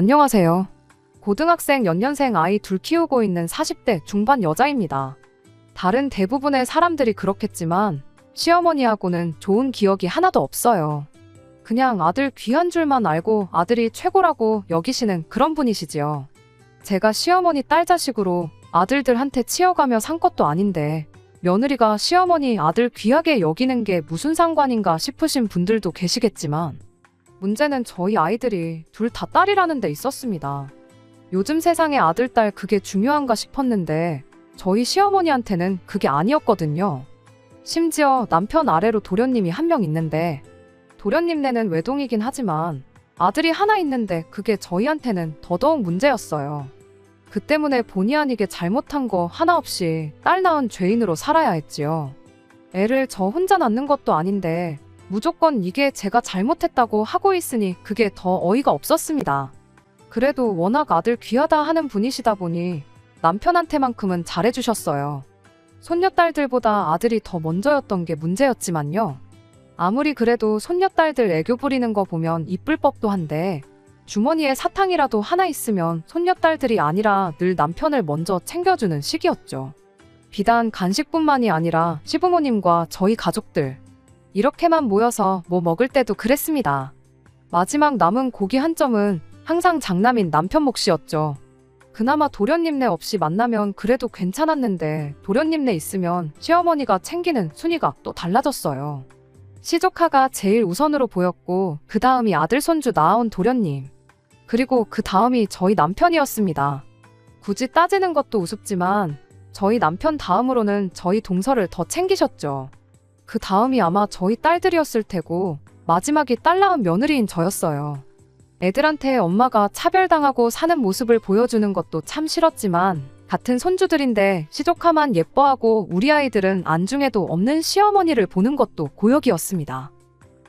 안녕하세요. 고등학생 연년생 아이 둘 키우고 있는 40대 중반 여자입니다. 다른 대부분의 사람들이 그렇겠지만 시어머니하고는 좋은 기억이 하나도 없어요. 그냥 아들 귀한 줄만 알고 아들이 최고라고 여기시는 그런 분이시지요. 제가 시어머니 딸 자식으로 아들들한테 치여가며 산 것도 아닌데 며느리가 시어머니 아들 귀하게 여기는 게 무슨 상관인가 싶으신 분들도 계시겠지만 문제는 저희 아이들이 둘 다 딸이라는 데 있었습니다. 요즘 세상에 아들, 딸 그게 중요한가 싶었는데 저희 시어머니한테는 그게 아니었거든요. 심지어 남편 아래로 도련님이 한 명 있는데 도련님네는 외동이긴 하지만 아들이 하나 있는데 그게 저희한테는 더더욱 문제였어요. 그 때문에 본의 아니게 잘못한 거 하나 없이 딸 낳은 죄인으로 살아야 했지요. 애를 저 혼자 낳는 것도 아닌데 무조건 이게 제가 잘못했다고 하고 있으니 그게 더 어이가 없었습니다. 그래도 워낙 아들 귀하다 하는 분이시다 보니 남편한테만큼은 잘해주셨어요. 손녀딸들보다 아들이 더 먼저였던 게 문제였지만요. 아무리 그래도 손녀딸들 애교 부리는 거 보면 이쁠 법도 한데 주머니에 사탕이라도 하나 있으면 손녀딸들이 아니라 늘 남편을 먼저 챙겨주는 시기였죠. 비단 간식뿐만이 아니라 시부모님과 저희 가족들 이렇게만 모여서 뭐 먹을 때도 그랬습니다. 마지막 남은 고기 한 점은 항상 장남인 남편 몫이었죠. 그나마 도련님네 없이 만나면 그래도 괜찮았는데 도련님네 있으면 시어머니가 챙기는 순위가 또 달라졌어요. 시조카가 제일 우선으로 보였고 그 다음이 아들 손주 낳아온 도련님 그리고 그 다음이 저희 남편이었습니다. 굳이 따지는 것도 우습지만 저희 남편 다음으로는 저희 동서를 더 챙기셨죠. 그 다음이 아마 저희 딸들이었을 테고 마지막이 딸 낳은 며느리인 저였어요. 애들한테 엄마가 차별당하고 사는 모습을 보여주는 것도 참 싫었지만 같은 손주들인데 시조카만 예뻐하고 우리 아이들은 안중에도 없는 시어머니를 보는 것도 고역이었습니다.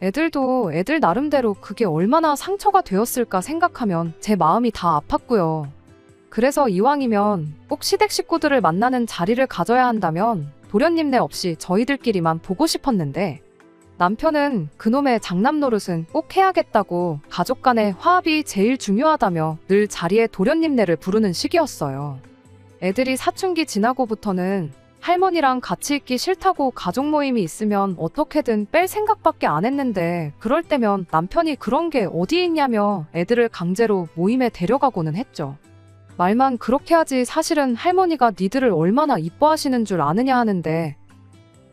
애들도 애들 나름대로 그게 얼마나 상처가 되었을까 생각하면 제 마음이 다 아팠고요. 그래서 이왕이면 꼭 시댁 식구들을 만나는 자리를 가져야 한다면 도련님네 없이 저희들끼리만 보고 싶었는데 남편은 그놈의 장남 노릇은 꼭 해야겠다고 가족 간의 화합이 제일 중요하다며 늘 자리에 도련님네를 부르는 시기였어요. 애들이 사춘기 지나고부터는 할머니랑 같이 있기 싫다고 가족 모임이 있으면 어떻게든 뺄 생각밖에 안 했는데 그럴 때면 남편이 그런 게 어디 있냐며 애들을 강제로 모임에 데려가고는 했죠. 말만 그렇게 하지 사실은 할머니가 니들을 얼마나 이뻐하시는 줄 아느냐 하는데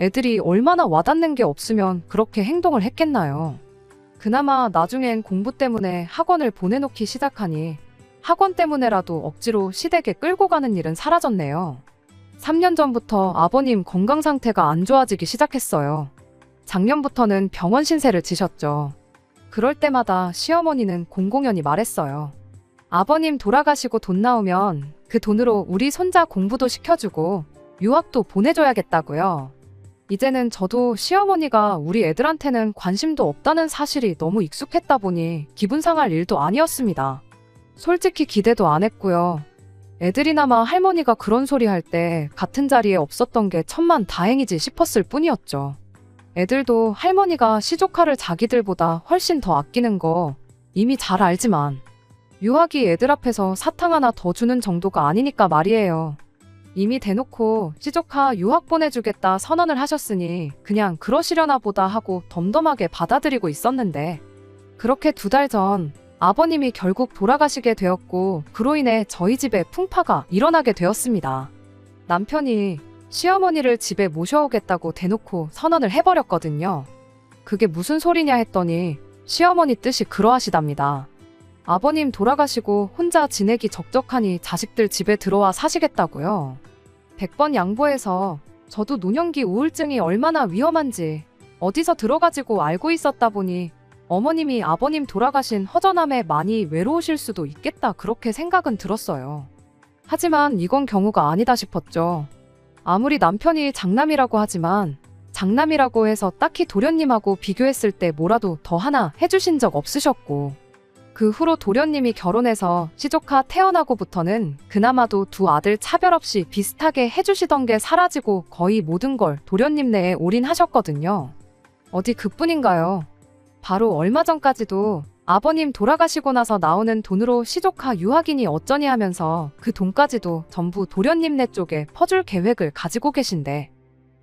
애들이 얼마나 와닿는 게 없으면 그렇게 행동을 했겠나요. 그나마 나중엔 공부 때문에 학원을 보내놓기 시작하니 학원 때문에라도 억지로 시댁에 끌고 가는 일은 사라졌네요. 3년 전부터 아버님 건강 상태가 안 좋아지기 시작했어요. 작년부터는 병원 신세를 지셨죠. 그럴 때마다 시어머니는 공공연히 말했어요. 아버님 돌아가시고 돈 나오면 그 돈으로 우리 손자 공부도 시켜주고 유학도 보내줘야겠다고요. 이제는 저도 시어머니가 우리 애들한테는 관심도 없다는 사실이 너무 익숙했다 보니 기분 상할 일도 아니었습니다. 솔직히 기대도 안 했고요. 애들이나마 할머니가 그런 소리 할 때 같은 자리에 없었던 게 천만 다행이지 싶었을 뿐이었죠. 애들도 할머니가 시조카를 자기들보다 훨씬 더 아끼는 거 이미 잘 알지만 유학이 애들 앞에서 사탕 하나 더 주는 정도가 아니니까 말이에요. 이미 대놓고 시조카 유학 보내주겠다 선언을 하셨으니 그냥 그러시려나 보다 하고 덤덤하게 받아들이고 있었는데 그렇게 2달 전 아버님이 결국 돌아가시게 되었고 그로 인해 저희 집에 풍파가 일어나게 되었습니다. 남편이 시어머니를 집에 모셔오겠다고 대놓고 선언을 해버렸거든요. 그게 무슨 소리냐 했더니 시어머니 뜻이 그러하시답니다. 아버님 돌아가시고 혼자 지내기 적적하니 자식들 집에 들어와 사시겠다고요. 100번 양보해서 저도 노년기 우울증이 얼마나 위험한지 어디서 들어가지고 알고 있었다 보니 어머님이 아버님 돌아가신 허전함에 많이 외로우실 수도 있겠다 그렇게 생각은 들었어요. 하지만 이건 경우가 아니다 싶었죠. 아무리 남편이 장남이라고 하지만 장남이라고 해서 딱히 도련님하고 비교했을 때 뭐라도 더 하나 해주신 적 없으셨고 그 후로 도련님이 결혼해서 시조카 태어나고부터는 그나마도 2 아들 차별 없이 비슷하게 해주시던 게 사라지고 거의 모든 걸 도련님네에 올인하셨거든요. 어디 그뿐인가요? 바로 얼마 전까지도 아버님 돌아가시고 나서 나오는 돈으로 시조카 유학이니 어쩌니 하면서 그 돈까지도 전부 도련님네 쪽에 퍼줄 계획을 가지고 계신데,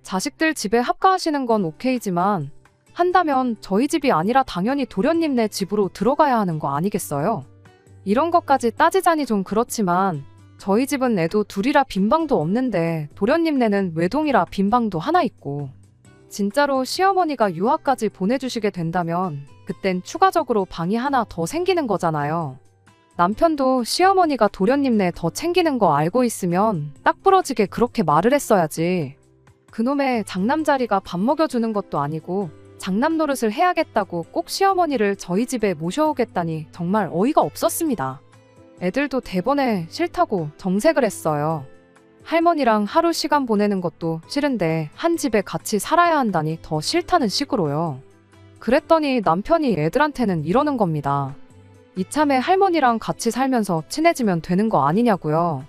자식들 집에 합가하시는 건 오케이지만 한다면 저희 집이 아니라 당연히 도련님네 집으로 들어가야 하는 거 아니겠어요? 이런 것까지 따지자니 좀 그렇지만 저희 집은 애도 둘이라 빈방도 없는데 도련님네는 외동이라 빈방도 하나 있고, 진짜로 시어머니가 유학까지 보내주시게 된다면 그땐 추가적으로 방이 하나 더 생기는 거잖아요. 남편도 시어머니가 도련님네 더 챙기는 거 알고 있으면 딱 부러지게 그렇게 말을 했어야지. 그놈의 장남자리가 밥 먹여주는 것도 아니고 장남 노릇을 해야겠다고 꼭 시어머니를 저희 집에 모셔오겠다니 정말 어이가 없었습니다. 애들도 대번에 싫다고 정색을 했어요. 할머니랑 하루 시간 보내는 것도 싫은데 한 집에 같이 살아야 한다니 더 싫다는 식으로요. 그랬더니 남편이 애들한테는 이러는 겁니다. 이참에 할머니랑 같이 살면서 친해지면 되는 거 아니냐고요.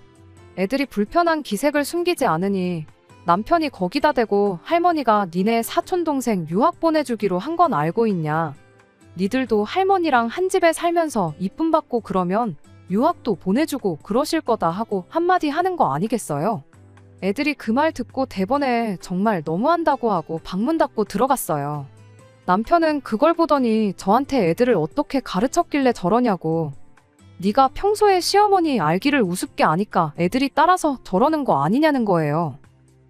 애들이 불편한 기색을 숨기지 않으니 남편이 거기다 대고 할머니가 니네 사촌동생 유학 보내주기로 한 건 알고 있냐. 니들도 할머니랑 한 집에 살면서 이쁨 받고 그러면 유학도 보내주고 그러실 거다 하고 한마디 하는 거 아니겠어요? 애들이 그 말 듣고 대번에 정말 너무한다고 하고 방문 닫고 들어갔어요. 남편은 그걸 보더니 저한테 애들을 어떻게 가르쳤길래 저러냐고. 네가 평소에 시어머니 알기를 우습게 아니까 애들이 따라서 저러는 거 아니냐는 거예요.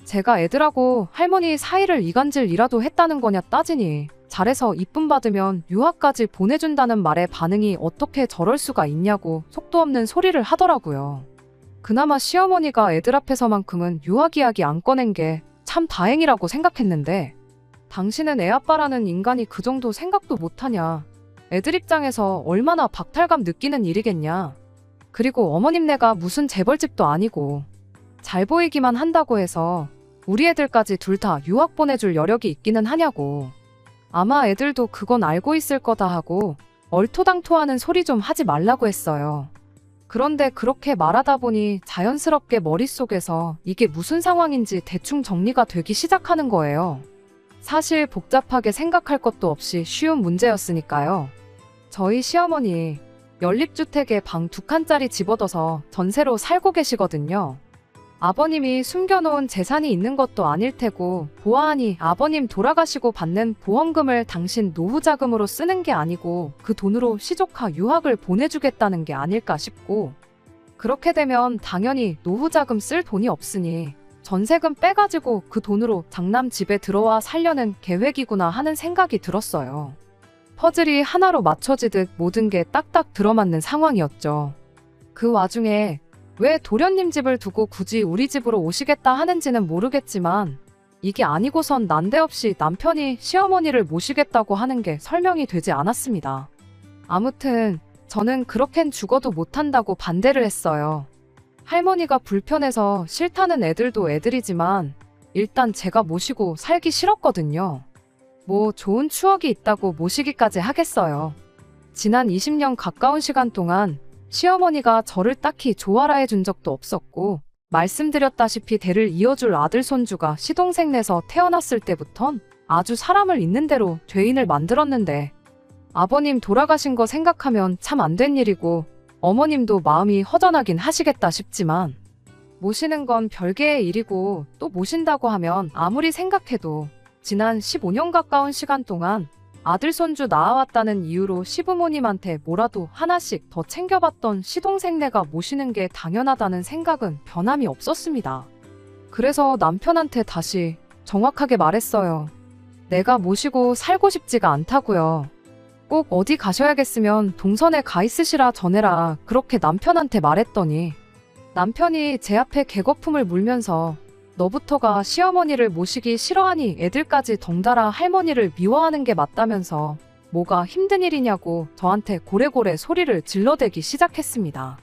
제가 애들하고 할머니 사이를 이간질이라도 했다는 거냐 따지니 잘해서 이쁨 받으면 유학까지 보내준다는 말에 반응이 어떻게 저럴 수가 있냐고 속도 없는 소리를 하더라고요. 그나마 시어머니가 애들 앞에서만큼은 유학 이야기 안 꺼낸 게 참 다행이라고 생각했는데, 당신은 애아빠라는 인간이 그 정도 생각도 못하냐. 애들 입장에서 얼마나 박탈감 느끼는 일이겠냐. 그리고 어머님네가 무슨 재벌집도 아니고 잘 보이기만 한다고 해서 우리 애들까지 둘 다 유학 보내줄 여력이 있기는 하냐고. 아마 애들도 그건 알고 있을 거다 하고 얼토당토하는 소리 좀 하지 말라고 했어요. 그런데 그렇게 말하다 보니 자연스럽게 머릿속에서 이게 무슨 상황인지 대충 정리가 되기 시작하는 거예요. 사실 복잡하게 생각할 것도 없이 쉬운 문제였으니까요. 저희 시어머니 연립주택에 방 2칸짜리 집 얻어서 전세로 살고 계시거든요. 아버님이 숨겨놓은 재산이 있는 것도 아닐 테고 보아하니 아버님 돌아가시고 받는 보험금을 당신 노후자금으로 쓰는 게 아니고 그 돈으로 시조카 유학을 보내주겠다는 게 아닐까 싶고, 그렇게 되면 당연히 노후자금 쓸 돈이 없으니 전세금 빼가지고 그 돈으로 장남 집에 들어와 살려는 계획이구나 하는 생각이 들었어요. 퍼즐이 하나로 맞춰지듯 모든 게 딱딱 들어맞는 상황이었죠. 그 와중에 왜 도련님 집을 두고 굳이 우리 집으로 오시겠다 하는지는 모르겠지만 이게 아니고선 난데없이 남편이 시어머니를 모시겠다고 하는 게 설명이 되지 않았습니다. 아무튼 저는 그렇겐 죽어도 못한다고 반대를 했어요. 할머니가 불편해서 싫다는 애들도 애들이지만 일단 제가 모시고 살기 싫었거든요. 뭐 좋은 추억이 있다고 모시기까지 하겠어요. 지난 20년 가까운 시간 동안 시어머니가 저를 딱히 좋아라 해준 적도 없었고, 말씀드렸다시피 대를 이어줄 아들 손주가 시동생내서 태어났을 때부턴 아주 사람을 있는 대로 죄인을 만들었는데, 아버님 돌아가신 거 생각하면 참 안 된 일이고 어머님도 마음이 허전하긴 하시겠다 싶지만, 모시는 건 별개의 일이고 또 모신다고 하면 아무리 생각해도 지난 15년 가까운 시간 동안 아들 손주 낳아왔다는 이유로 시부모님한테 뭐라도 하나씩 더 챙겨봤던 시동생네가 모시는 게 당연하다는 생각은 변함이 없었습니다. 그래서 남편한테 다시 정확하게 말했어요. 내가 모시고 살고 싶지가 않다고요. 꼭 어디 가셔야겠으면 동선에 가 있으시라 전해라, 그렇게 남편한테 말했더니 남편이 제 앞에 개거품을 물면서 너부터가 시어머니를 모시기 싫어하니 애들까지 덩달아 할머니를 미워하는 게 맞다면서 뭐가 힘든 일이냐고 저한테 고래고래 소리를 질러대기 시작했습니다.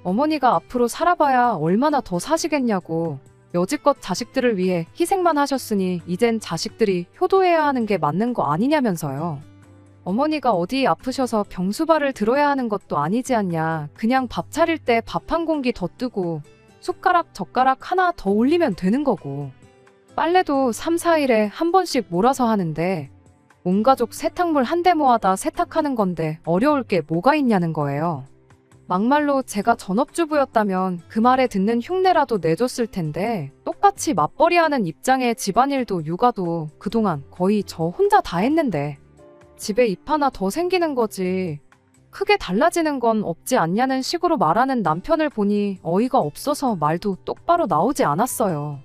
어머니가 앞으로 살아봐야 얼마나 더 사시겠냐고, 여지껏 자식들을 위해 희생만 하셨으니 이젠 자식들이 효도해야 하는 게 맞는 거 아니냐면서요. 어머니가 어디 아프셔서 병수발을 들어야 하는 것도 아니지 않냐, 그냥 밥 차릴 때 밥 한 공기 더 뜨고 숟가락 젓가락 하나 더 올리면 되는 거고, 빨래도 3, 4일에 한 번씩 몰아서 하는데 온 가족 세탁물 한 대 모아다 세탁하는 건데 어려울 게 뭐가 있냐는 거예요. 막말로 제가 전업주부였다면 그 말에 듣는 흉내라도 내줬을 텐데 똑같이 맞벌이하는 입장에 집안일도 육아도 그동안 거의 저 혼자 다 했는데 집에 입 하나 더 생기는 거지 크게 달라지는 건 없지 않냐는 식으로 말하는 남편을 보니 어이가 없어서 말도 똑바로 나오지 않았어요.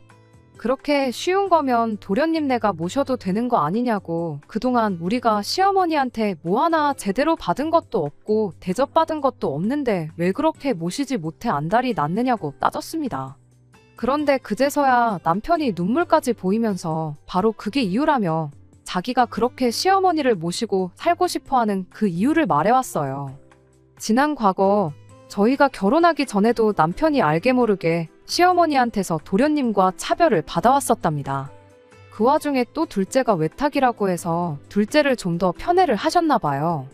그렇게 쉬운 거면 도련님네가 모셔도 되는 거 아니냐고 그동안 우리가 시어머니한테 뭐 하나 제대로 받은 것도 없고 대접받은 것도 없는데 왜 그렇게 모시지 못해 안달이 났느냐고 따졌습니다. 그런데 그제서야 남편이 눈물까지 보이면서 바로 그게 이유라며 자기가 그렇게 시어머니를 모시고 살고 싶어하는 그 이유를 말해왔어요. 지난 과거 저희가 결혼하기 전에도 남편이 알게 모르게 시어머니한테서 도련님과 차별을 받아왔었답니다. 그 와중에 또 둘째가 외탁이라고 해서 둘째를 좀 더 편애를 하셨나 봐요.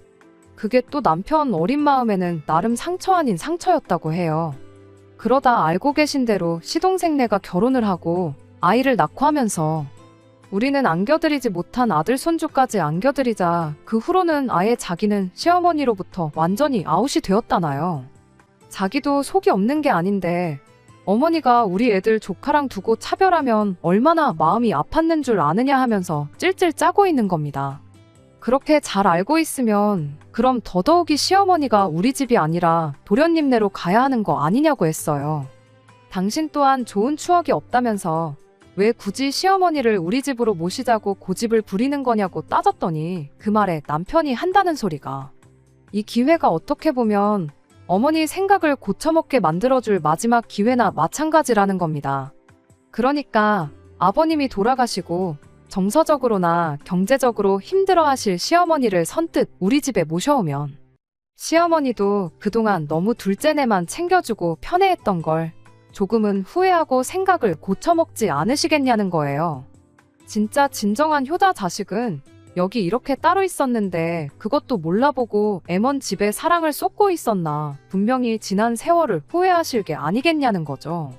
그게 또 남편 어린 마음에는 나름 상처 아닌 상처였다고 해요. 그러다 알고 계신 대로 시동생네가 결혼을 하고 아이를 낳고 하면서 우리는 안겨드리지 못한 아들 손주까지 안겨드리자 그 후로는 아예 자기는 시어머니로부터 완전히 아웃이 되었다나요. 자기도 속이 없는 게 아닌데 어머니가 우리 애들 조카랑 두고 차별하면 얼마나 마음이 아팠는 줄 아느냐 하면서 찔찔 짜고 있는 겁니다. 그렇게 잘 알고 있으면 그럼 더더욱이 시어머니가 우리 집이 아니라 도련님네로 가야 하는 거 아니냐고 했어요. 당신 또한 좋은 추억이 없다면서 왜 굳이 시어머니를 우리 집으로 모시자고 고집을 부리는 거냐고 따졌더니 그 말에 남편이 한다는 소리가 이 기회가 어떻게 보면 어머니 생각을 고쳐먹게 만들어줄 마지막 기회나 마찬가지라는 겁니다. 그러니까 아버님이 돌아가시고 정서적으로나 경제적으로 힘들어하실 시어머니를 선뜻 우리 집에 모셔오면 시어머니도 그동안 너무 둘째네만 챙겨주고 편애했던 걸 조금은 후회하고 생각을 고쳐먹지 않으시겠냐는 거예요. 진짜 진정한 효자 자식은 여기 이렇게 따로 있었는데 그것도 몰라보고 애먼 집에 사랑을 쏟고 있었나 분명히 지난 세월을 후회하실 게 아니겠냐는 거죠.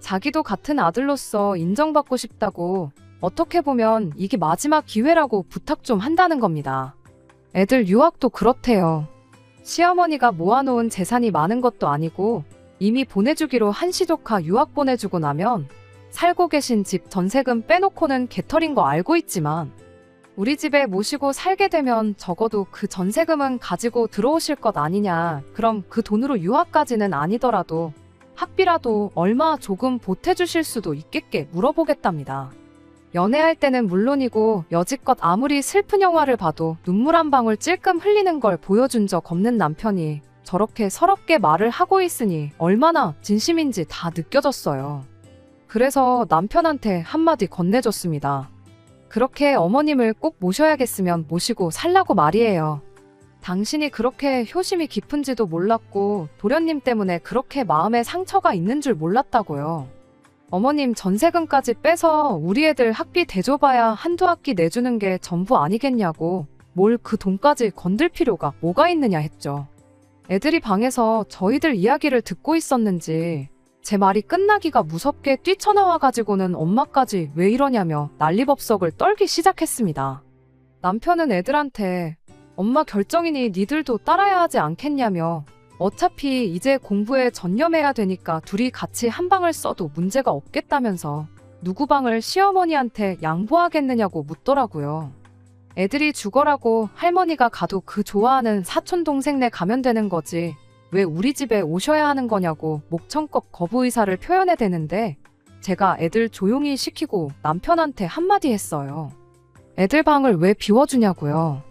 자기도 같은 아들로서 인정받고 싶다고 어떻게 보면 이게 마지막 기회라고 부탁 좀 한다는 겁니다. 애들 유학도 그렇대요. 시어머니가 모아놓은 재산이 많은 것도 아니고 이미 보내주기로 한 시조카 유학 보내주고 나면 살고 계신 집 전세금 빼놓고는 개털인 거 알고 있지만 우리 집에 모시고 살게 되면 적어도 그 전세금은 가지고 들어오실 것 아니냐. 그럼 그 돈으로 유학까지는 아니더라도 학비라도 얼마 조금 보태주실 수도 있겠게 물어보겠답니다. 연애할 때는 물론이고 여지껏 아무리 슬픈 영화를 봐도 눈물 한 방울 찔끔 흘리는 걸 보여준 적 없는 남편이 저렇게 서럽게 말을 하고 있으니 얼마나 진심인지 다 느껴졌어요. 그래서 남편한테 한마디 건네줬습니다. 그렇게 어머님을 꼭 모셔야겠으면 모시고 살라고 말이에요. 당신이 그렇게 효심이 깊은지도 몰랐고 도련님 때문에 그렇게 마음에 상처가 있는 줄 몰랐다고요. 어머님 전세금까지 빼서 우리 애들 학비 대줘봐야 한두 학기 내주는 게 전부 아니겠냐고 뭘 그 돈까지 건들 필요가 뭐가 있느냐 했죠. 애들이 방에서 저희들 이야기를 듣고 있었는지 제 말이 끝나기가 무섭게 뛰쳐나와가지고는 엄마까지 왜 이러냐며 난리법석을 떨기 시작했습니다. 남편은 애들한테 엄마 결정이니 니들도 따라야 하지 않겠냐며 어차피 이제 공부에 전념해야 되니까 둘이 같이 한 방을 써도 문제가 없겠다면서 누구 방을 시어머니한테 양보하겠느냐고 묻더라고요. 애들이 죽어라고 할머니가 가도 그 좋아하는 사촌 동생네 가면 되는 거지 왜 우리 집에 오셔야 하는 거냐고 목청껏 거부 의사를 표현해대는데 제가 애들 조용히 시키고 남편한테 한마디 했어요. 애들 방을 왜 비워주냐고요.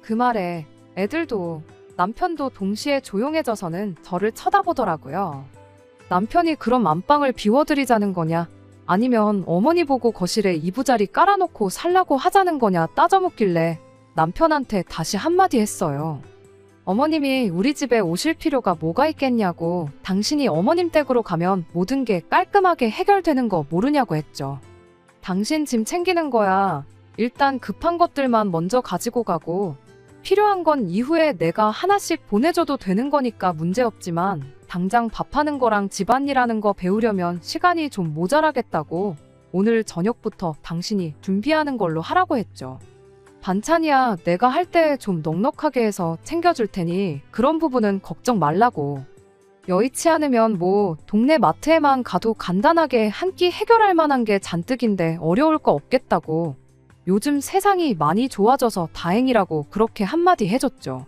그 말에 애들도 남편도 동시에 조용해져서는 저를 쳐다보더라고요. 남편이 그럼 안방을 비워드리자는 거냐 아니면 어머니 보고 거실에 이부자리 깔아놓고 살라고 하자는 거냐 따져묻길래 남편한테 다시 한마디 했어요. 어머님이 우리 집에 오실 필요가 뭐가 있겠냐고 당신이 어머님 댁으로 가면 모든 게 깔끔하게 해결되는 거 모르냐고 했죠. 당신 짐 챙기는 거야. 일단 급한 것들만 먼저 가지고 가고 필요한 건 이후에 내가 하나씩 보내줘도 되는 거니까 문제없지만 당장 밥하는 거랑 집안일하는 거 배우려면 시간이 좀 모자라겠다고 오늘 저녁부터 당신이 준비하는 걸로 하라고 했죠. 반찬이야 내가 할 때 좀 넉넉하게 해서 챙겨줄 테니 그런 부분은 걱정 말라고. 여의치 않으면 뭐 동네 마트에만 가도 간단하게 한 끼 해결할 만한 게 잔뜩인데 어려울 거 없겠다고. 요즘 세상이 많이 좋아져서 다행이라고 그렇게 한마디 해줬죠.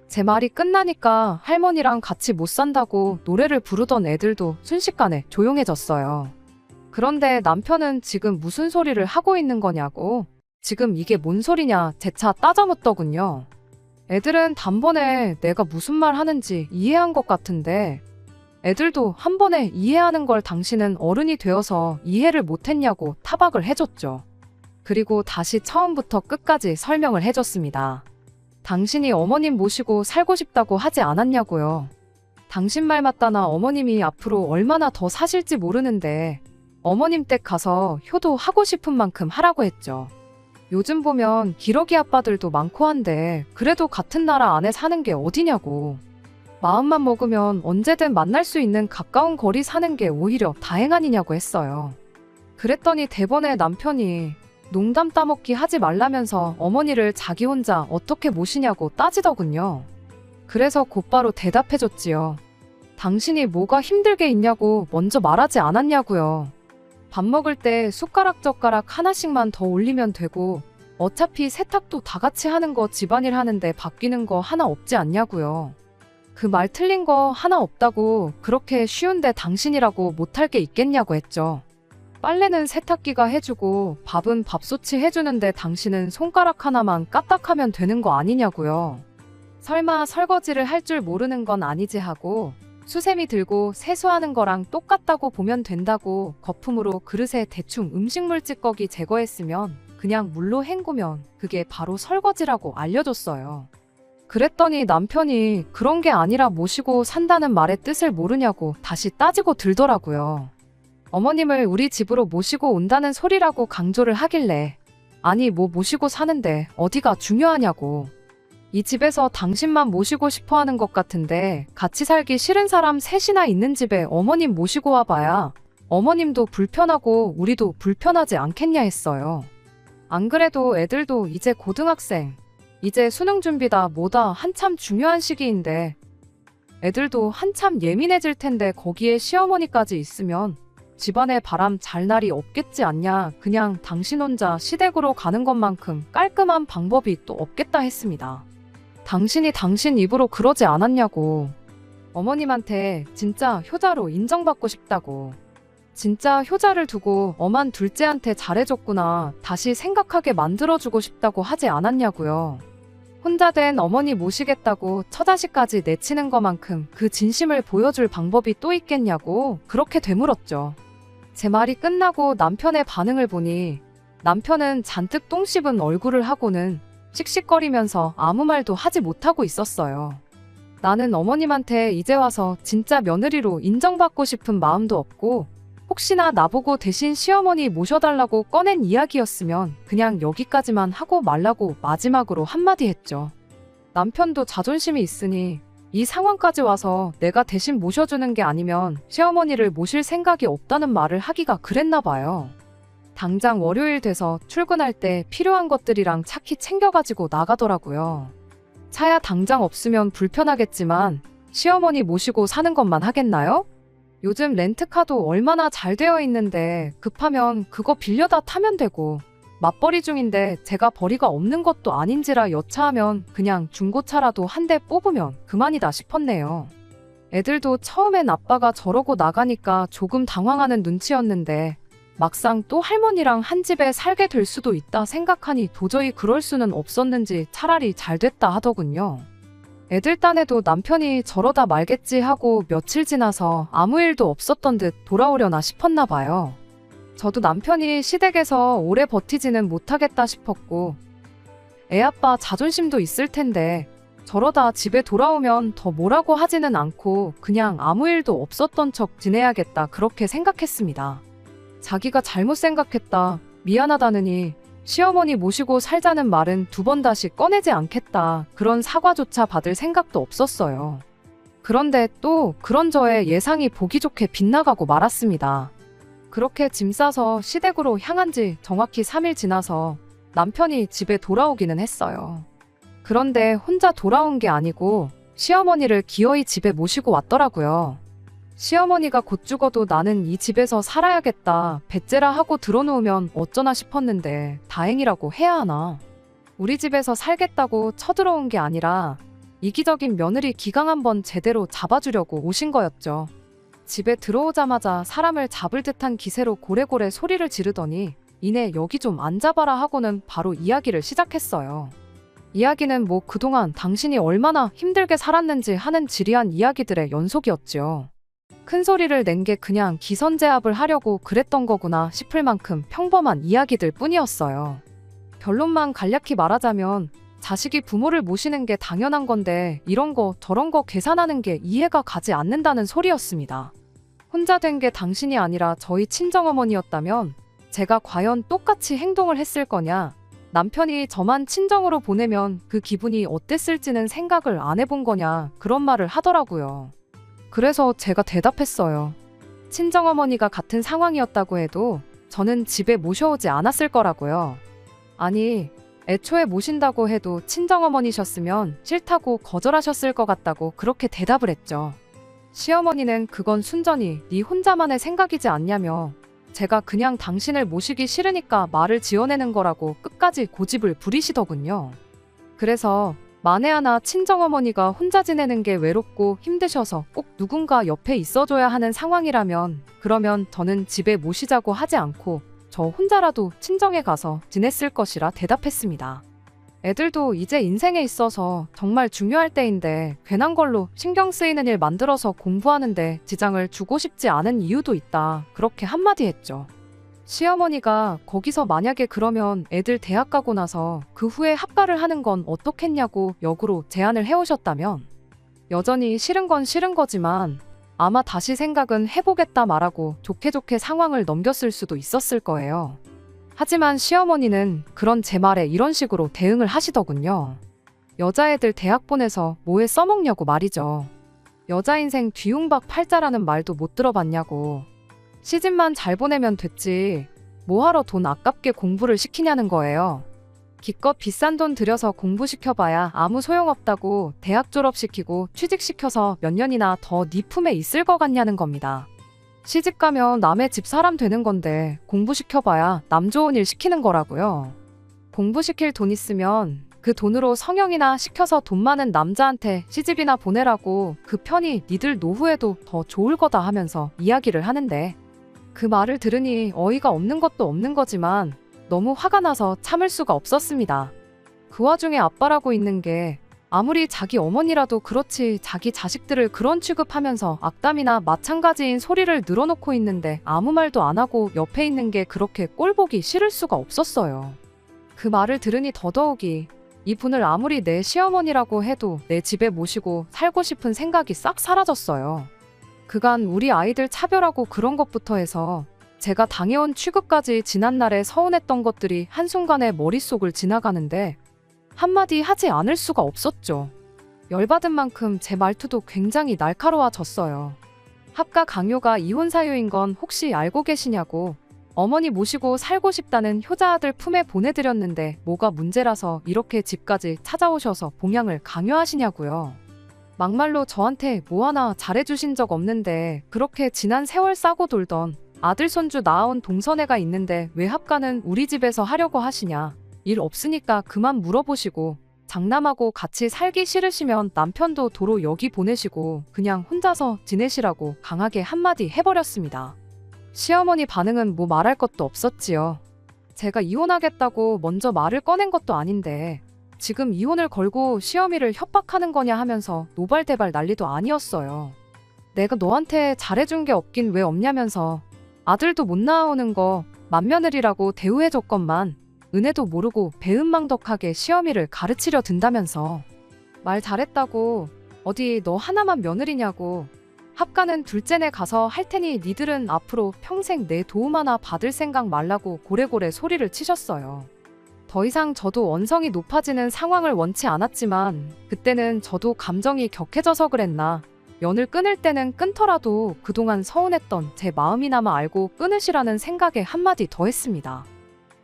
제 말이 끝나니까 할머니랑 같이 못 산다고 노래를 부르던 애들도 순식간에 조용해졌어요. 그런데 남편은 지금 무슨 소리를 하고 있는 거냐고, 지금 이게 뭔 소리냐 재차 따져묻더군요. 애들은 단번에 내가 무슨 말 하는지 이해한 것 같은데 애들도 한 번에 이해하는 걸 당신은 어른이 되어서 이해를 못했냐고 타박을 해줬죠. 그리고 다시 처음부터 끝까지 설명을 해줬습니다. 당신이 어머님 모시고 살고 싶다고 하지 않았냐고요. 당신 말 맞다나 어머님이 앞으로 얼마나 더 사실지 모르는데 어머님 댁 가서 효도하고 싶은 만큼 하라고 했죠. 요즘 보면 기러기 아빠들도 많고 한데 그래도 같은 나라 안에 사는 게 어디냐고. 마음만 먹으면 언제든 만날 수 있는 가까운 거리 사는 게 오히려 다행 아니냐고 했어요. 그랬더니 대번에 남편이 농담 따먹기 하지 말라면서 어머니를 자기 혼자 어떻게 모시냐고 따지더군요. 그래서 곧바로 대답해줬지요. 당신이 뭐가 힘들게 있냐고 먼저 말하지 않았냐고요. 밥 먹을 때 숟가락 젓가락 하나씩만 더 올리면 되고 어차피 세탁도 다 같이 하는 거 집안일 하는데 바뀌는 거 하나 없지 않냐고요. 그 말 틀린 거 하나 없다고 그렇게 쉬운데 당신이라고 못할 게 있겠냐고 했죠. 빨래는 세탁기가 해주고 밥은 밥솥이 해주는데 당신은 손가락 하나만 까딱하면 되는 거 아니냐고요. 설마 설거지를 할 줄 모르는 건 아니지 하고 수세미 들고 세수하는 거랑 똑같다고 보면 된다고 거품으로 그릇에 대충 음식물 찌꺼기 제거했으면 그냥 물로 헹구면 그게 바로 설거지라고 알려줬어요. 그랬더니 남편이 그런 게 아니라 모시고 산다는 말의 뜻을 모르냐고 다시 따지고 들더라고요. 어머님을 우리 집으로 모시고 온다는 소리라고 강조를 하길래 아니 뭐 모시고 사는데 어디가 중요하냐고. 이 집에서 당신만 모시고 싶어 하는 것 같은데 같이 살기 싫은 사람 셋이나 있는 집에 어머님 모시고 와봐야 어머님도 불편하고 우리도 불편하지 않겠냐 했어요. 안 그래도 애들도 이제 고등학생, 이제 수능 준비다 뭐다 한참 중요한 시기인데 애들도 한참 예민해질 텐데 거기에 시어머니까지 있으면 집안에 바람 잘 날이 없겠지 않냐. 그냥 당신 혼자 시댁으로 가는 것만큼 깔끔한 방법이 또 없겠다 했습니다. 당신이 당신 입으로 그러지 않았냐고. 어머님한테 진짜 효자로 인정받고 싶다고. 진짜 효자를 두고 엄한 둘째한테 잘해줬구나. 다시 생각하게 만들어주고 싶다고 하지 않았냐고요. 혼자 된 어머니 모시겠다고 처자식까지 내치는 것만큼 그 진심을 보여줄 방법이 또 있겠냐고 그렇게 되물었죠. 제 말이 끝나고 남편의 반응을 보니 남편은 잔뜩 똥 씹은 얼굴을 하고는 씩씩거리면서 아무 말도 하지 못하고 있었어요. 나는 어머님한테 이제 와서 진짜 며느리로 인정받고 싶은 마음도 없고 혹시나 나보고 대신 시어머니 모셔달라고 꺼낸 이야기였으면 그냥 여기까지만 하고 말라고 마지막으로 한마디 했죠. 남편도 자존심이 있으니 이 상황까지 와서 내가 대신 모셔주는 게 아니면 시어머니를 모실 생각이 없다는 말을 하기가 그랬나 봐요. 당장 월요일 돼서 출근할 때 필요한 것들이랑 차키 챙겨가지고 나가더라고요. 차야 당장 없으면 불편하겠지만 시어머니 모시고 사는 것만 하겠나요? 요즘 렌트카도 얼마나 잘 되어 있는데 급하면 그거 빌려다 타면 되고 맞벌이 중인데 제가 벌이가 없는 것도 아닌지라 여차하면 그냥 중고차라도 한 대 뽑으면 그만이다 싶었네요. 애들도 처음엔 아빠가 저러고 나가니까 조금 당황하는 눈치였는데 막상 또 할머니랑 한 집에 살게 될 수도 있다 생각하니 도저히 그럴 수는 없었는지 차라리 잘 됐다 하더군요. 애들 딴에도 남편이 저러다 말겠지 하고 며칠 지나서 아무 일도 없었던 듯 돌아오려나 싶었나 봐요. 저도 남편이 시댁에서 오래 버티지는 못하겠다 싶었고 애아빠 자존심도 있을 텐데 저러다 집에 돌아오면 더 뭐라고 하지는 않고 그냥 아무 일도 없었던 척 지내야겠다 그렇게 생각했습니다. 자기가 잘못 생각했다, 미안하다느니 시어머니 모시고 살자는 말은 두 번 다시 꺼내지 않겠다 그런 사과조차 받을 생각도 없었어요. 그런데 또 그런 저의 예상이 보기 좋게 빗나가고 말았습니다. 그렇게 짐 싸서 시댁으로 향한 지 정확히 3일 지나서 남편이 집에 돌아오기는 했어요. 그런데 혼자 돌아온 게 아니고 시어머니를 기어이 집에 모시고 왔더라고요. 시어머니가 곧 죽어도 나는 이 집에서 살아야겠다, 배째라 하고 들어놓으면 어쩌나 싶었는데 다행이라고 해야 하나. 우리 집에서 살겠다고 쳐들어온 게 아니라 이기적인 며느리 기강 한번 제대로 잡아주려고 오신 거였죠. 집에 들어오자마자 사람을 잡을 듯한 기세로 고래고래 소리를 지르더니 이내 여기 좀 앉아봐라 하고는 바로 이야기를 시작했어요. 이야기는 뭐 그동안 당신이 얼마나 힘들게 살았는지 하는 지리한 이야기들의 연속이었지요. 큰 소리를 낸 게 그냥 기선제압을 하려고 그랬던 거구나 싶을 만큼 평범한 이야기들 뿐이었어요. 결론만 간략히 말하자면 자식이 부모를 모시는 게 당연한 건데 이런 거 저런 거 계산하는 게 이해가 가지 않는다는 소리였습니다. 혼자 된 게 당신이 아니라 저희 친정어머니였다면 제가 과연 똑같이 행동을 했을 거냐, 남편이 저만 친정으로 보내면 그 기분이 어땠을지는 생각을 안 해본 거냐, 그런 말을 하더라고요. 그래서 제가 대답했어요. 친정어머니가 같은 상황이었다고 해도 저는 집에 모셔오지 않았을 거라고요. 아니, 애초에 모신다고 해도 친정어머니셨으면 싫다고 거절하셨을 것 같다고 그렇게 대답을 했죠. 시어머니는 그건 순전히 네 혼자만의 생각이지 않냐며 제가 그냥 당신을 모시기 싫으니까 말을 지어내는 거라고 끝까지 고집을 부리시더군요. 그래서 만에 하나 친정어머니가 혼자 지내는 게 외롭고 힘드셔서 꼭 누군가 옆에 있어줘야 하는 상황이라면 그러면 저는 집에 모시자고 하지 않고 저 혼자라도 친정에 가서 지냈을 것이라 대답했습니다. 애들도 이제 인생에 있어서 정말 중요할 때인데 괜한 걸로 신경 쓰이는 일 만들어서 공부하는데 지장을 주고 싶지 않은 이유도 있다, 그렇게 한마디 했죠. 시어머니가 거기서 만약에 그러면 애들 대학 가고 나서 그 후에 합가를 하는 건 어떻겠냐고 역으로 제안을 해오셨다면 여전히 싫은 건 싫은 거지만 아마 다시 생각은 해보겠다 말하고 좋게 좋게 상황을 넘겼을 수도 있었을 거예요. 하지만 시어머니는 그런 제 말에 이런 식으로 대응을 하시더군요. 여자애들 대학 보내서 뭐에 써먹냐고 말이죠. 여자 인생 뒤움박 팔자라는 말도 못 들어봤냐고. 시집만 잘 보내면 됐지 뭐하러 돈 아깝게 공부를 시키냐는 거예요. 기껏 비싼 돈 들여서 공부시켜봐야 아무 소용없다고 대학 졸업시키고 취직시켜서 몇 년이나 더 네 품에 있을 것 같냐는 겁니다. 시집가면 남의 집 사람 되는 건데 공부시켜봐야 남 좋은 일 시키는 거라고요. 공부시킬 돈 있으면 그 돈으로 성형이나 시켜서 돈 많은 남자한테 시집이나 보내라고 그 편이 니들 노후에도 더 좋을 거다 하면서 이야기를 하는데 그 말을 들으니 어이가 없는 것도 없는 거지만 너무 화가 나서 참을 수가 없었습니다. 그 와중에 아빠라고 있는 게 아무리 자기 어머니라도 그렇지 자기 자식들을 그런 취급하면서 악담이나 마찬가지인 소리를 늘어놓고 있는데 아무 말도 안 하고 옆에 있는 게 그렇게 꼴보기 싫을 수가 없었어요. 그 말을 들으니 더더욱이 이분을 아무리 내 시어머니라고 해도 내 집에 모시고 살고 싶은 생각이 싹 사라졌어요. 그간 우리 아이들 차별하고 그런 것부터 해서 제가 당해온 취급까지 지난날에 서운했던 것들이 한순간에 머릿속을 지나가는데 한마디 하지 않을 수가 없었죠. 열받은 만큼 제 말투도 굉장히 날카로워졌어요. 합가 강요가 이혼 사유인 건 혹시 알고 계시냐고. 어머니 모시고 살고 싶다는 효자 아들 품에 보내드렸는데 뭐가 문제라서 이렇게 집까지 찾아오셔서 봉양을 강요하시냐고요. 막말로 저한테 뭐 하나 잘해주신 적 없는데 그렇게 지난 세월 싸고 돌던 아들 손주 낳아온 동서애가 있는데 왜 합가는 우리 집에서 하려고 하시냐. 일 없으니까 그만 물어보시고 장남하고 같이 살기 싫으시면 남편도 도로 여기 보내시고 그냥 혼자서 지내시라고 강하게 한마디 해버렸습니다. 시어머니 반응은 뭐 말할 것도 없었지요. 제가 이혼하겠다고 먼저 말을 꺼낸 것도 아닌데 지금 이혼을 걸고 시어미를 협박하는 거냐 하면서 노발대발 난리도 아니었어요. 내가 너한테 잘해준 게 없긴 왜 없냐면서 아들도 못 낳아오는 거 맏며느리라고 대우해줬건만 은혜도 모르고 배은망덕하게 시어미를 가르치려 든다면서 말 잘했다고 어디 너 하나만 며느리냐고 합가는 둘째네 가서 할 테니 니들은 앞으로 평생 내 도움 하나 받을 생각 말라고 고래고래 소리를 치셨어요. 더 이상 저도 언성이 높아지는 상황을 원치 않았지만 그때는 저도 감정이 격해져서 그랬나 연을 끊을 때는 끊더라도 그동안 서운했던 제 마음이나마 알고 끊으시라는 생각에 한마디 더 했습니다.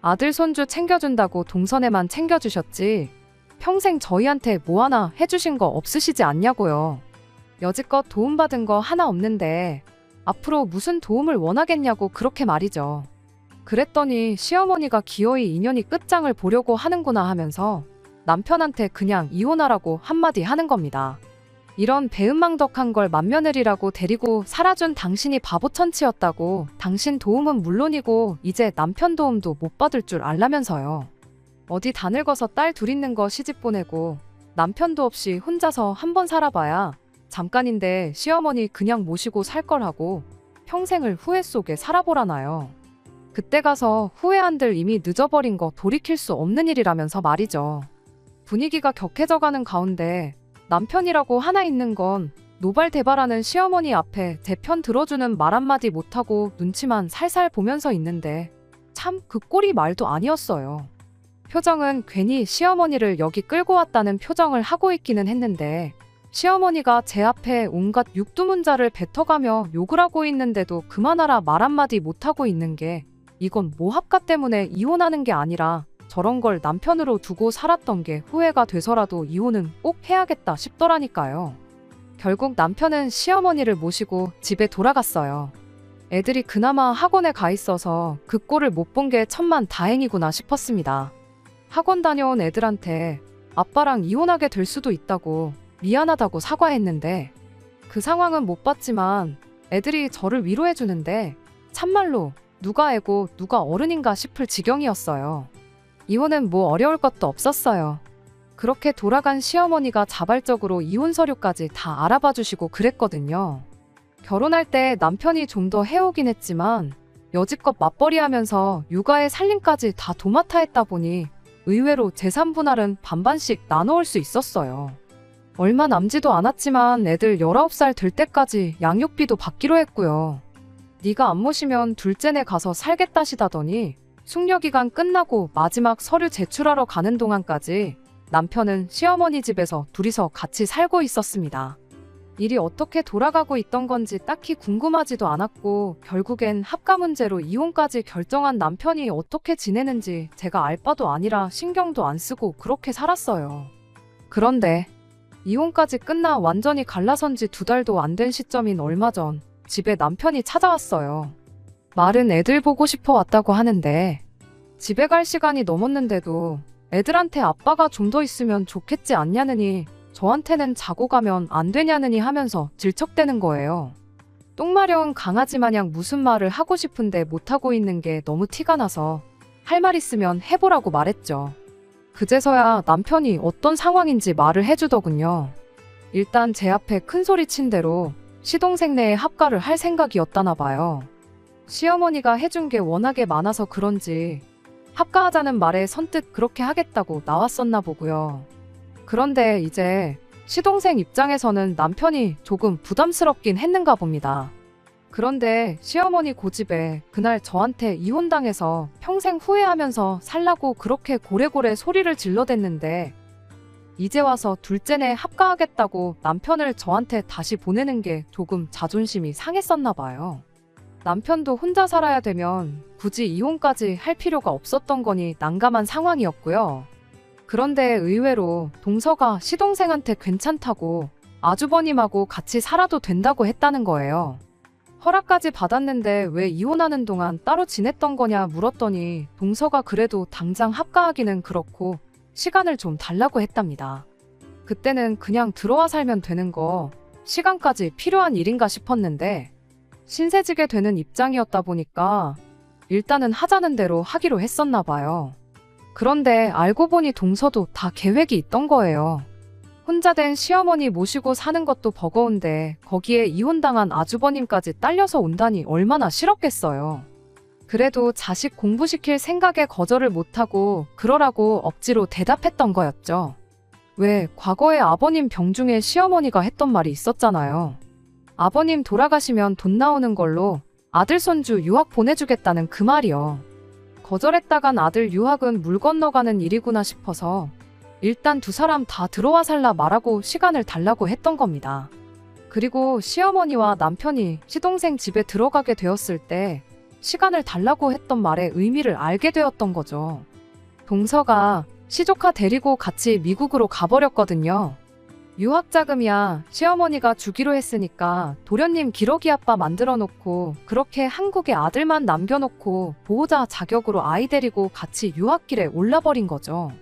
아들 손주 챙겨준다고 동선에만 챙겨주셨지 평생 저희한테 뭐 하나 해주신 거 없으시지 않냐고요. 여지껏 도움받은 거 하나 없는데 앞으로 무슨 도움을 원하겠냐고 그렇게 말이죠. 그랬더니 시어머니가 기어이 인연이 끝장을 보려고 하는구나 하면서 남편한테 그냥 이혼하라고 한마디 하는 겁니다. 이런 배은망덕한 걸 맏며느리라고 데리고 살아준 당신이 바보천치였다고 당신 도움은 물론이고 이제 남편 도움도 못 받을 줄 알라면서요. 어디 다 늙어서 딸 둘 있는 거 시집 보내고 남편도 없이 혼자서 한번 살아봐야 잠깐인데 시어머니 그냥 모시고 살 거라고 평생을 후회 속에 살아보라나요. 그때 가서 후회한들 이미 늦어버린 거 돌이킬 수 없는 일이라면서 말이죠. 분위기가 격해져가는 가운데 남편이라고 하나 있는 건 노발대발하는 시어머니 앞에 제 편 들어주는 말 한마디 못하고 눈치만 살살 보면서 있는데 참 그 꼴이 말도 아니었어요. 표정은 괜히 시어머니를 여기 끌고 왔다는 표정을 하고 있기는 했는데 시어머니가 제 앞에 온갖 육두문자를 뱉어가며 욕을 하고 있는데도 그만하라 말 한마디 못하고 있는 게 이건 모합가 때문에 이혼하는 게 아니라 저런 걸 남편으로 두고 살았던 게 후회가 돼서라도 이혼은 꼭 해야겠다 싶더라니까요. 결국 남편은 시어머니를 모시고 집에 돌아갔어요. 애들이 그나마 학원에 가 있어서 그 꼴을 못 본 게 천만 다행이구나 싶었습니다. 학원 다녀온 애들한테 아빠랑 이혼하게 될 수도 있다고 미안하다고 사과했는데 그 상황은 못 봤지만 애들이 저를 위로해주는데 참말로 누가 애고 누가 어른인가 싶을 지경이었어요. 이혼은 뭐 어려울 것도 없었어요. 그렇게 돌아간 시어머니가 자발적으로 이혼 서류까지 다 알아봐 주시고 그랬거든요. 결혼할 때 남편이 좀 더 해오긴 했지만 여지껏 맞벌이하면서 육아에 살림까지 다 도맡아 했다 보니 의외로 재산 분할은 반반씩 나눠올 수 있었어요. 얼마 남지도 않았지만 애들 19살 될 때까지 양육비도 받기로 했고요. 네가 안 모시면 둘째네 가서 살겠다시다더니 숙려기간 끝나고 마지막 서류 제출하러 가는 동안까지 남편은 시어머니 집에서 둘이서 같이 살고 있었습니다. 일이 어떻게 돌아가고 있던 건지 딱히 궁금하지도 않았고 결국엔 합가 문제로 이혼까지 결정한 남편이 어떻게 지내는지 제가 알 바도 아니라 신경도 안 쓰고 그렇게 살았어요. 그런데 이혼까지 끝나 완전히 갈라선 지 2달도 안 된 시점인 얼마 전 집에 남편이 찾아왔어요. 말은 애들 보고 싶어 왔다고 하는데 집에 갈 시간이 넘었는데도 애들한테 아빠가 좀 더 있으면 좋겠지 않냐느니 저한테는 자고 가면 안 되냐느니 하면서 질척대는 거예요. 똥마려운 강아지 마냥 무슨 말을 하고 싶은데 못하고 있는 게 너무 티가 나서 할 말 있으면 해보라고 말했죠. 그제서야 남편이 어떤 상황인지 말을 해주더군요. 일단 제 앞에 큰소리 친 대로 시동생 내에 합가를 할 생각이었다나 봐요. 시어머니가 해준 게 워낙에 많아서 그런지 합가하자는 말에 선뜻 그렇게 하겠다고 나왔었나 보고요. 그런데 이제 시동생 입장에서는 남편이 조금 부담스럽긴 했는가 봅니다. 그런데 시어머니 고집에 그날 저한테 이혼당해서 평생 후회하면서 살라고 그렇게 고래고래 소리를 질러댔는데 이제 와서 둘째네 합가하겠다고 남편을 저한테 다시 보내는 게 조금 자존심이 상했었나 봐요. 남편도 혼자 살아야 되면 굳이 이혼까지 할 필요가 없었던 거니 난감한 상황이었고요. 그런데 의외로 동서가 시동생한테 괜찮다고 아주버님하고 같이 살아도 된다고 했다는 거예요. 허락까지 받았는데 왜 이혼하는 동안 따로 지냈던 거냐 물었더니 동서가 그래도 당장 합가하기는 그렇고 시간을 좀 달라고 했답니다. 그때는 그냥 들어와 살면 되는 거 시간까지 필요한 일인가 싶었는데 신세지게 되는 입장이었다 보니까 일단은 하자는 대로 하기로 했었나 봐요. 그런데 알고 보니 동서도 다 계획이 있던 거예요. 혼자 된 시어머니 모시고 사는 것도 버거운데 거기에 이혼당한 아주버님까지 딸려서 온다니 얼마나 싫었겠어요. 그래도 자식 공부시킬 생각에 거절을 못하고 그러라고 억지로 대답했던 거였죠. 왜 과거에 아버님 병중에 시어머니가 했던 말이 있었잖아요. 아버님 돌아가시면 돈 나오는 걸로 아들 손주 유학 보내주겠다는 그 말이요. 거절했다간 아들 유학은 물 건너가는 일이구나 싶어서 일단 두 사람 다 들어와 살라 말하고 시간을 달라고 했던 겁니다. 그리고 시어머니와 남편이 시동생 집에 들어가게 되었을 때 시간을 달라고 했던 말의 의미를 알게 되었던 거죠. 동서가 시조카 데리고 같이 미국으로 가버렸거든요. 유학 자금이야 시어머니가 주기로 했으니까 도련님 기러기 아빠 만들어 놓고 그렇게 한국에 아들만 남겨놓고 보호자 자격으로 아이 데리고 같이 유학길에 올라버린 거죠.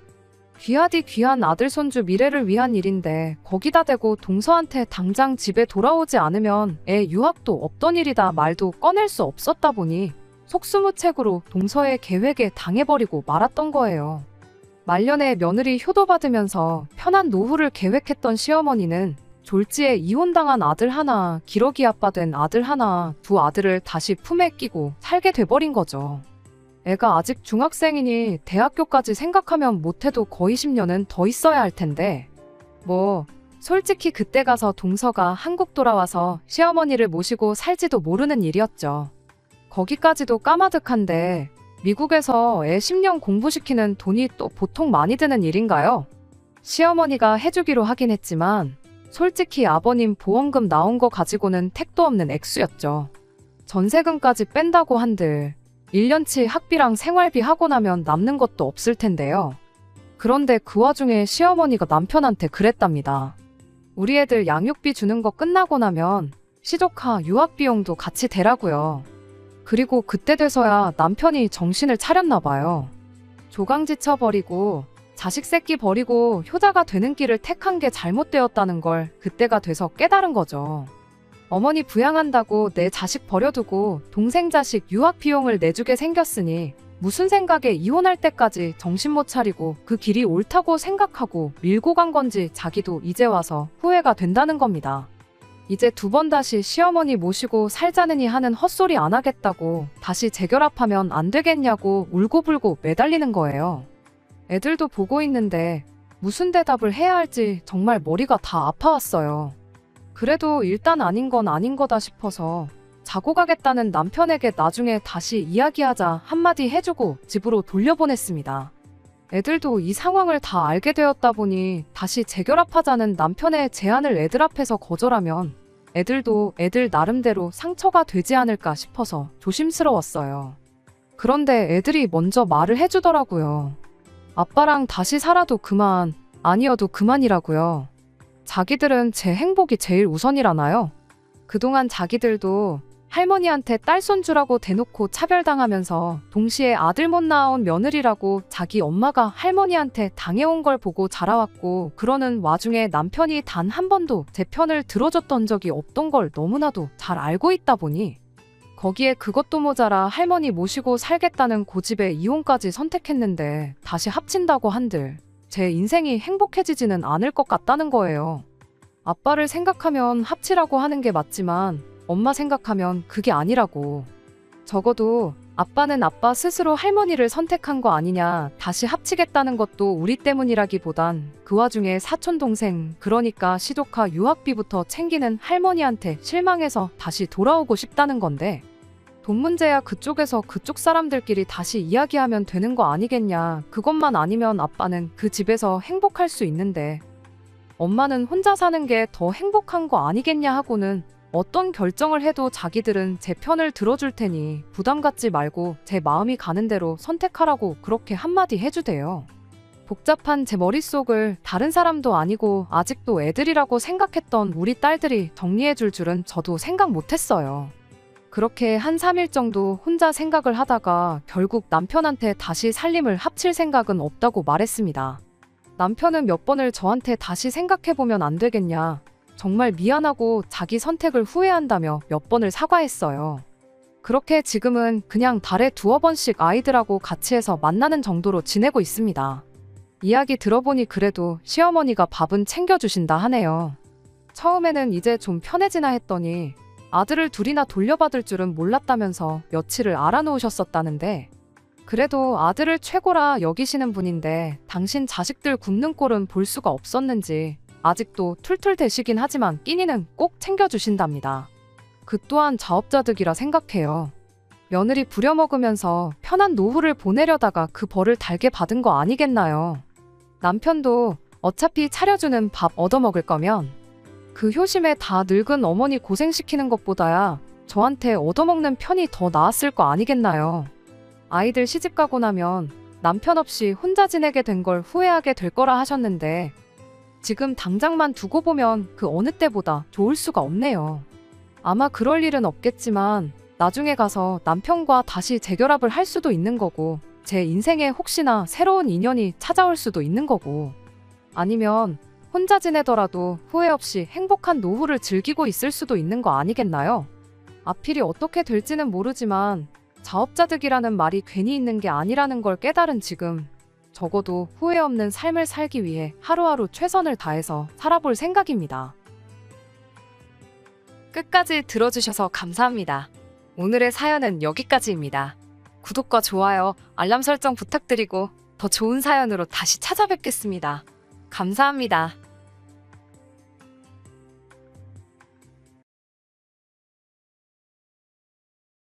귀하디 귀한 아들 손주 미래를 위한 일인데 거기다 대고 동서한테 당장 집에 돌아오지 않으면 애 유학도 없던 일이다 말도 꺼낼 수 없었다 보니 속수무책으로 동서의 계획에 당해버리고 말았던 거예요. 말년에 며느리 효도받으면서 편한 노후를 계획했던 시어머니는 졸지에 이혼당한 아들 하나, 기러기 아빠 된 아들 하나, 두 아들을 다시 품에 끼고 살게 돼버린 거죠. 애가 아직 중학생이니 대학교까지 생각하면 못해도 거의 10년은 더 있어야 할 텐데 솔직히 그때 가서 동서가 한국 돌아와서 시어머니를 모시고 살지도 모르는 일이었죠. 거기까지도 까마득한데 미국에서 애 10년 공부시키는 돈이 또 보통 많이 드는 일인가요? 시어머니가 해주기로 하긴 했지만 솔직히 아버님 보험금 나온 거 가지고는 택도 없는 액수였죠. 전세금까지 뺀다고 한들 1년치 학비랑 생활비 하고 나면 남는 것도 없을 텐데요. 그런데 그 와중에 시어머니가 남편한테 그랬답니다. 우리 애들 양육비 주는 거 끝나고 나면 시조카 유학비용도 같이 대라고요. 그리고 그때 돼서야 남편이 정신을 차렸나 봐요. 조강지 쳐버리고 자식 새끼 버리고 효자가 되는 길을 택한 게 잘못되었다는 걸 그때가 돼서 깨달은 거죠. 어머니 부양한다고 내 자식 버려두고 동생 자식 유학 비용을 내주게 생겼으니 무슨 생각에 이혼할 때까지 정신 못 차리고 그 길이 옳다고 생각하고 밀고 간 건지 자기도 이제 와서 후회가 된다는 겁니다. 이제 두 번 다시 시어머니 모시고 살자느니 하는 헛소리 안 하겠다고 다시 재결합하면 안 되겠냐고 울고불고 매달리는 거예요. 애들도 보고 있는데 무슨 대답을 해야 할지 정말 머리가 다 아파왔어요. 그래도 일단 아닌 건 아닌 거다 싶어서 자고 가겠다는 남편에게 나중에 다시 이야기하자 한마디 해주고 집으로 돌려보냈습니다. 애들도 이 상황을 다 알게 되었다 보니 다시 재결합하자는 남편의 제안을 애들 앞에서 거절하면 애들도 애들 나름대로 상처가 되지 않을까 싶어서 조심스러웠어요. 그런데 애들이 먼저 말을 해주더라고요. 아빠랑 다시 살아도 그만, 아니어도 그만이라고요. 자기들은 제 행복이 제일 우선이라나요? 그동안 자기들도 할머니한테 딸 손주라고 대놓고 차별당하면서 동시에 아들 못 낳아온 며느리라고 자기 엄마가 할머니한테 당해온 걸 보고 자라왔고 그러는 와중에 남편이 단 한 번도 제 편을 들어줬던 적이 없던 걸 너무나도 잘 알고 있다 보니 거기에 그것도 모자라 할머니 모시고 살겠다는 고집에 이혼까지 선택했는데 다시 합친다고 한들 제 인생이 행복해지지는 않을 것 같다는 거예요. 아빠를 생각하면 합치라고 하는 게 맞지만 엄마 생각하면 그게 아니라고. 적어도 아빠는 아빠 스스로 할머니를 선택한 거 아니냐, 다시 합치겠다는 것도 우리 때문이라기보단 그 와중에 사촌동생, 그러니까 시조카 유학비부터 챙기는 할머니한테 실망해서 다시 돌아오고 싶다는 건데 돈 문제야 그쪽에서 그쪽 사람들끼리 다시 이야기하면 되는 거 아니겠냐. 그것만 아니면 아빠는 그 집에서 행복할 수 있는데 엄마는 혼자 사는 게 더 행복한 거 아니겠냐 하고는 어떤 결정을 해도 자기들은 제 편을 들어줄 테니 부담 갖지 말고 제 마음이 가는 대로 선택하라고 그렇게 한마디 해주대요. 복잡한 제 머릿속을 다른 사람도 아니고 아직도 애들이라고 생각했던 우리 딸들이 정리해줄 줄은 저도 생각 못했어요. 그렇게 한 3일 정도 혼자 생각을 하다가 결국 남편한테 다시 살림을 합칠 생각은 없다고 말했습니다. 남편은 몇 번을 저한테 다시 생각해보면 안 되겠냐, 정말 미안하고 자기 선택을 후회한다며 몇 번을 사과했어요. 그렇게 지금은 그냥 달에 2-3번씩 아이들하고 같이 해서 만나는 정도로 지내고 있습니다. 이야기 들어보니 그래도 시어머니가 밥은 챙겨주신다 하네요. 처음에는 이제 좀 편해지나 했더니 아들을 둘이나 돌려받을 줄은 몰랐다면서 며칠을 알아놓으셨었다는데 그래도 아들을 최고라 여기시는 분인데 당신 자식들 굶는 꼴은 볼 수가 없었는지 아직도 툴툴대시긴 하지만 끼니는 꼭 챙겨주신답니다. 그 또한 자업자득이라 생각해요. 며느리 부려먹으면서 편한 노후를 보내려다가 그 벌을 달게 받은 거 아니겠나요? 남편도 어차피 차려주는 밥 얻어먹을 거면 그 효심에 다 늙은 어머니 고생시키는 것보다야 저한테 얻어먹는 편이 더 나았을 거 아니겠나요? 아이들 시집 가고 나면 남편 없이 혼자 지내게 된 걸 후회하게 될 거라 하셨는데 지금 당장만 두고 보면 그 어느 때보다 좋을 수가 없네요. 아마 그럴 일은 없겠지만 나중에 가서 남편과 다시 재결합을 할 수도 있는 거고 제 인생에 혹시나 새로운 인연이 찾아올 수도 있는 거고 아니면 혼자 지내더라도 후회 없이 행복한 노후를 즐기고 있을 수도 있는 거 아니겠나요? 앞일이 어떻게 될지는 모르지만 자업자득이라는 말이 괜히 있는 게 아니라는 걸 깨달은 지금 적어도 후회 없는 삶을 살기 위해 하루하루 최선을 다해서 살아볼 생각입니다. 끝까지 들어주셔서 감사합니다. 오늘의 사연은 여기까지입니다. 구독과 좋아요, 알람 설정 부탁드리고 더 좋은 사연으로 다시 찾아뵙겠습니다. 감사합니다.